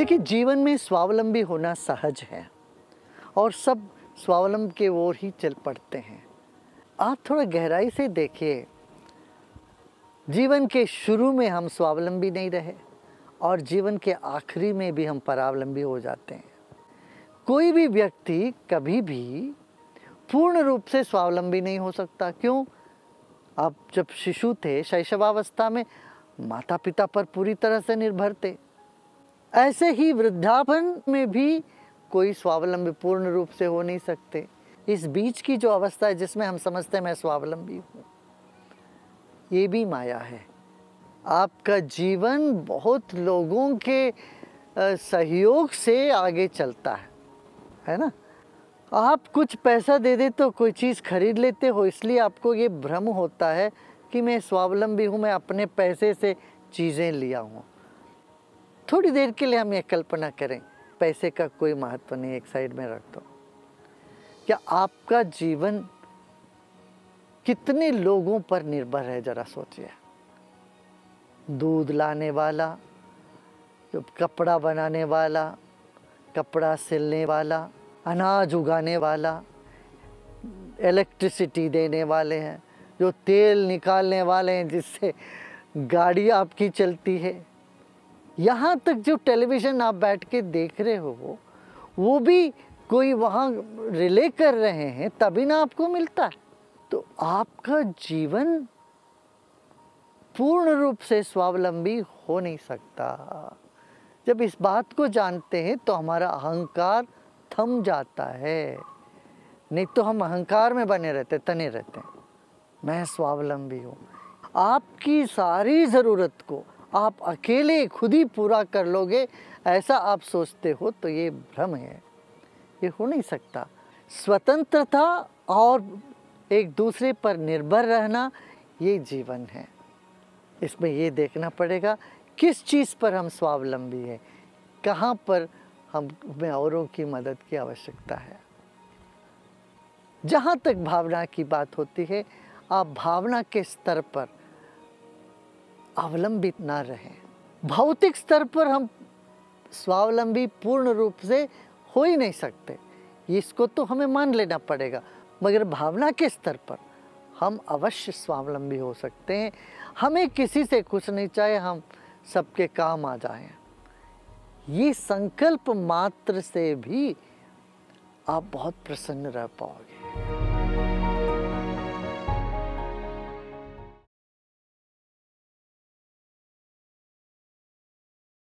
देखिए, जीवन में स्वावलंबी होना सहज है और सब स्वावलंबन की ओर ही चल पड़ते हैं। आप थोड़ा गहराई से देखिए, जीवन के शुरू में हम स्वावलंबी नहीं रहे और जीवन के आखिरी में भी हम परावलंबी हो जाते हैं। कोई भी व्यक्ति कभी भी पूर्ण रूप से स्वावलंबी नहीं हो सकता। क्यों? आप जब शिशु थे, शैशवावस्था में माता पिता पर पूरी तरह से निर्भर थे। ऐसे ही वृद्धापन में भी कोई स्वावलंबी पूर्ण रूप से हो नहीं सकते। इस बीच की जो अवस्था है जिसमें हम समझते हैं मैं स्वावलंबी हूँ, ये भी माया है। आपका जीवन बहुत लोगों के सहयोग से आगे चलता है ना। आप कुछ पैसा दे दे तो कोई चीज़ खरीद लेते हो, इसलिए आपको ये भ्रम होता है कि मैं स्वावलंबी हूँ, मैं अपने पैसे से चीज़ें लिया हूँ। थोड़ी देर के लिए हम ये कल्पना करें, पैसे का कोई महत्व नहीं, एक साइड में रख दो। क्या आपका जीवन कितने लोगों पर निर्भर है, जरा सोचिए। दूध लाने वाला, जो कपड़ा बनाने वाला, कपड़ा सिलने वाला, अनाज उगाने वाला, इलेक्ट्रिसिटी देने वाले हैं, जो तेल निकालने वाले हैं जिससे गाड़ी आपकी चलती है, यहाँ तक जो टेलीविज़न आप बैठ के देख रहे हो वो भी कोई वहाँ रिले कर रहे हैं तभी ना आपको मिलता है। तो आपका जीवन पूर्ण रूप से स्वावलंबी हो नहीं सकता। जब इस बात को जानते हैं तो हमारा अहंकार थम जाता है, नहीं तो हम अहंकार में बने रहते, तने रहते हैं। मैं स्वावलंबी हूँ। आपकी सारी ज़रूरत को आप अकेले खुद ही पूरा कर लोगे, ऐसा आप सोचते हो तो ये भ्रम है, ये हो नहीं सकता। स्वतंत्रता और एक दूसरे पर निर्भर रहना, ये जीवन है। इसमें ये देखना पड़ेगा किस चीज़ पर हम स्वावलंबी हैं, कहाँ पर हमें औरों की मदद की आवश्यकता है। जहाँ तक भावना की बात होती है, आप भावना के स्तर पर अवलंबित ना रहें। भौतिक स्तर पर हम स्वावलंबी पूर्ण रूप से हो ही नहीं सकते, इसको तो हमें मान लेना पड़ेगा। मगर भावना के स्तर पर हम अवश्य स्वावलंबी हो सकते हैं। हमें किसी से कुछ नहीं चाहिए, हम सबके काम आ जाएं। ये संकल्प मात्र से भी आप बहुत प्रसन्न रह पाओगे।